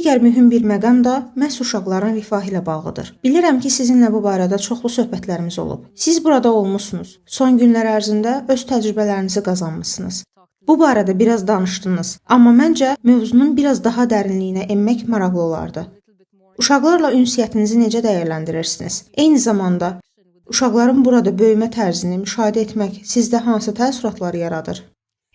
Digər mühüm bir məqam da məhz uşaqların rifahı ilə bağlıdır. Bilirəm ki, sizinlə bu barədə çoxlu söhbətlərimiz olub. Siz burada olmusunuz. Son günlər ərzində öz təcrübələrinizi qazanmısınız. Bu barədə biraz danışdınız, amma məncə mövzunun biraz daha dərinliyinə enmək maraqlı olardı. Uşaqlarla ünsiyyətinizi necə dəyərləndirirsiniz? Eyni zamanda uşaqların burada böyümə tərzini müşahidə etmək sizdə hansı təəssüratları yaradır?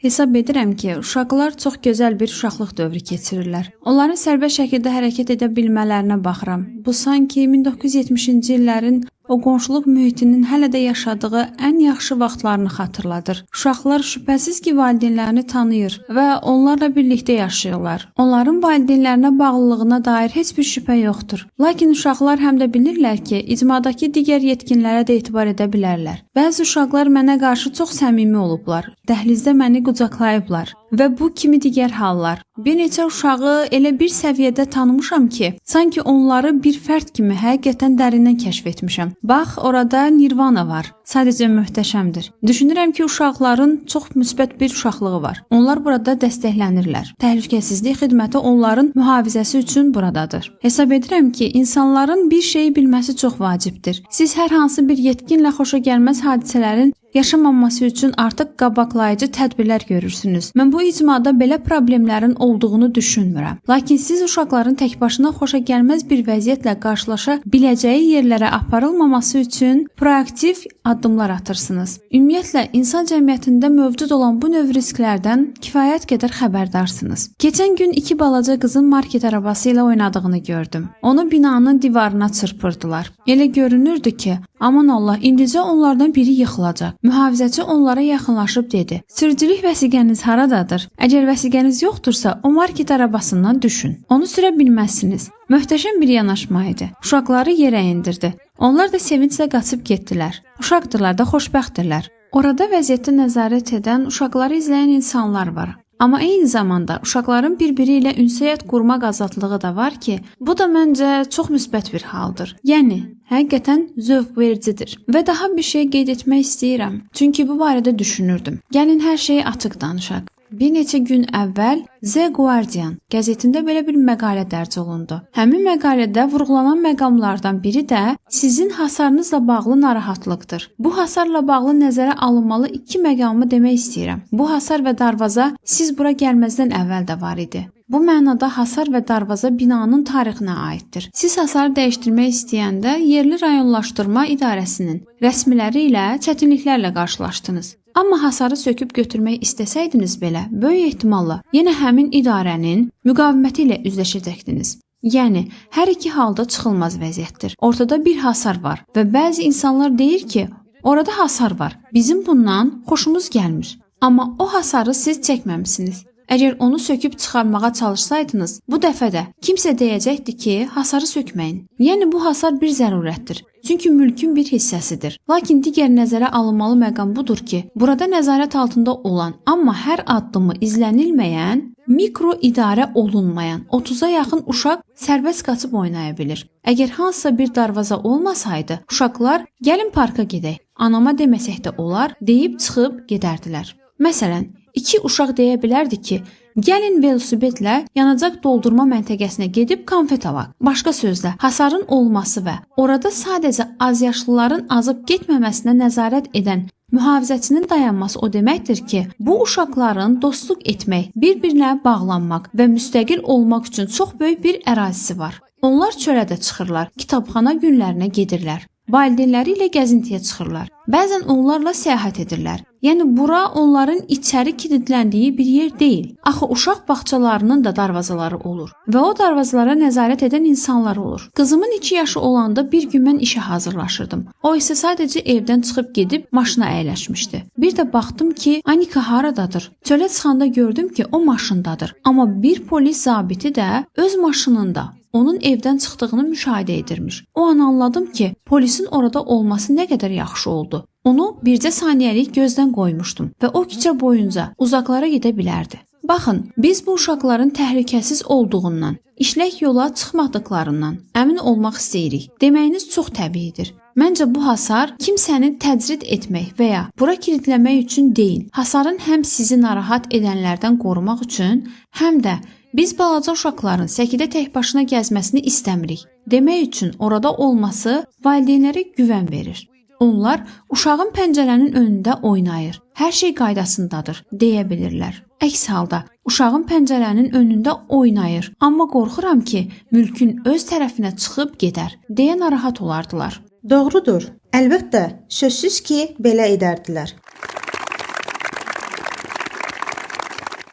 Hesab edirəm ki, uşaqlar çox gözəl bir uşaqlıq dövrü keçirirlər. Onların sərbəst şəkildə hərəkət edə bilmələrinə baxıram. Bu sanki 1970-ci illərin o qonşuluq mühitinin hələ də yaşadığı ən yaxşı vaxtlarını xatırladır. Uşaqlar şübhəsiz ki, valideynlərini tanıyır və onlarla birlikdə yaşayırlar. Onların valideynlərinə bağlılığına dair heç bir şübhə yoxdur. Lakin uşaqlar həm də bilirlər ki, icmadakı digər yetkinlərə də etibar edə bilərlər. Bəzi uşaqlar mənə qarşı çox səmimi olublar. Dəhlizdə məni qucaqlayıblar və bu kimi digər hallar. Bir neçə uşağı elə bir səviyyədə tanımışam ki, sanki onları bir fərd kimi həqiqətən dərindən kəşf etmişəm. Bax, orada Nirvana var. Sadəcə möhtəşəmdir. Düşünürəm ki, uşaqların çox müsbət bir uşaqlığı var. Onlar burada dəstəklənirlər. Təhlükəsizlik xidməti onların mühafizəsi üçün buradadır. Hesab edirəm ki, insanların bir şeyi bilməsi çox vacibdir. Siz hər hansı bir yetkinlə xoşagəlməz hadisələrin yaşamaması üçün artıq qabaqlayıcı tədbirlər görürsünüz. Mən bu icmada belə problemlərin olduğunu düşünmürəm. Lakin siz uşaqların təkbaşına xoşagəlməz bir vəziyyətlə qarşılaşa biləcəyi yerlərə aparılmaması üçün proaktiv addımlar atırsınız. Ümumiyyətlə, insan cəmiyyətində mövcud olan bu növ risklərdən kifayət qədər xəbərdarsınız. Keçən gün 2 balaca qızın market arabası ilə oynadığını gördüm. Onu binanın divarına çırpırdılar. Elə görünürdü ki, aman Allah, indicə onlardan biri yıxılacaq. Mühafizəçi onlara yaxınlaşıb dedi: "Sürücülük vəsiqəniz haradadır? Əgər vəsiqəniz yoxdursa, o market arabasından düşün. Onu sürə bilməzsiniz." Möhtəşəm bir yanaşma idi. Uşaqları yerə endirdi. Onlar da sevinclə qaçıb getdilər. Uşaqdırlar da xoşbəxtdirlər. Orada vəziyyətə nəzarət edən, uşaqları izləyən insanlar var. Amma eyni zamanda uşaqların bir-biri ilə ünsiyyət qurmaq azadlığı da var ki, bu da məncə çox müsbət bir haldır. Yəni, həqiqətən zövqvericidir. Və daha bir şey qeyd etmək istəyirəm. Çünki bu barədə düşünürdüm. Gəlin hər şeyi açıq danışaq. Bir neçə gün əvvəl The Guardian qəzetində belə bir məqalə dərc olundu. Həmin məqalədə vurğulanan məqamlardan biri də sizin hasarınızla bağlı narahatlıqdır. Bu hasarla bağlı nəzərə alınmalı 2 məqamı demək istəyirəm. Bu hasar və darvaza siz bura gəlməzdən əvvəl də var idi. Bu mənada hasar və darvaza binanın tarixinə aiddir. Siz hasarı dəyişdirmək istəyəndə yerli rayonlaşdırma idarəsinin rəsmiləri ilə çətinliklərlə qarşılaşdınız. Amma hasarı söküb götürmək istəsəydiniz belə, böyük ehtimalla yenə həmin idarənin müqaviməti ilə üzləşəcəktiniz. Yəni, hər iki halda çıxılmaz vəziyyətdir. Ortada bir hasar var və bəzi insanlar deyir ki, orada hasar var, bizim bundan xoşumuz gəlmir. Amma o hasarı siz çəkməmisiniz. Əgər onu söküb çıxarmağa çalışsaydınız, bu dəfə də kimsə deyəcəkdi ki, hasarı sökməyin. Yəni, bu hasar bir zərurətdir. Çünki mülkün bir hissəsidir. Lakin digər nəzərə alınmalı məqam budur ki, burada nəzarət altında olan, amma hər addımı izlənilməyən, mikro idarə olunmayan 30-a yaxın uşaq sərbəst qaçıb oynaya bilir. Əgər hansısa bir darvaza olmasaydı, uşaqlar gəlin parka gedək, anama deməsək də olar, deyib çıxıb gedərdilər. Məsələn, 2 uşaq deyə bilərdi ki, gəlin velosipedlə yanacaq doldurma məntəqəsinə gedib konfet alaq. Başqa sözlə, hasarın olması və orada sadəcə azyaşlıların azıb getməməsinə nəzarət edən mühafizəçinin dayanması o deməkdir ki, bu uşaqların dostluq etmək, bir-birinə bağlanmaq və müstəqil olmaq üçün çox böyük bir ərazisi var. Onlar çölə də çıxırlar, kitabxana günlərinə gedirlər. Valideynləri ilə gəzintiyə çıxırlar. Bəzən onlarla səyahət edirlər. Yəni, bura onların içəri kilidləndiyi bir yer deyil. Axı, uşaq bağçalarının da darvazaları olur və o darvazalara nəzarət edən insanlar olur. Qızımın 2 yaşı olanda bir gün mən işə hazırlaşırdım. O isə sadəcə evdən çıxıb gedib maşına əyləşmişdi. Bir də baxdım ki, Anika haradadır? Çölə çıxanda gördüm ki, o maşındadır. Amma bir polis zabiti də öz maşınında onun evdən çıxdığını müşahidə edirmiş. O an anladım ki, polisin orada olması nə qədər yaxşı oldu. Onu bircə saniyəlik gözdən qoymuşdum və o küçə boyunca uzaqlara gedə bilərdi. Baxın, biz bu uşaqların təhlükəsiz olduğundan, işlək yola çıxmadıqlarından əmin olmaq istəyirik. Deməyiniz çox təbiidir. Məncə bu hasar kimsəni təcrid etmək və ya bura kilidləmək üçün deyil. Hasarın həm sizi narahat edənlərdən qorumaq üçün, həm də Biz balaca uşaqların səkidə tək başına gəzməsini istəmirik. Demək üçün orada olması valideynlərə güvən verir. Onlar uşağın pəncərənin önündə oynayır, hər şey qaydasındadır deyə bilirlər. Əks halda uşağın pəncərənin önündə oynayır, amma qorxuram ki, mülkün öz tərəfinə çıxıb gedər deyə narahat olardılar. Doğrudur. Əlbəttə, sözsüz ki, belə edərdilər.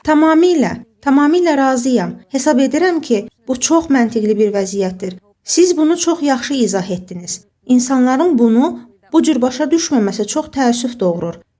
Tamamilə razıyam. Hesab edirəm ki, bu çox məntiqli bir vəziyyətdir. Siz bunu çox yaxşı izah etdiniz. İnsanların bunu bu cür başa düşməməsi çox təəssüf doğurur.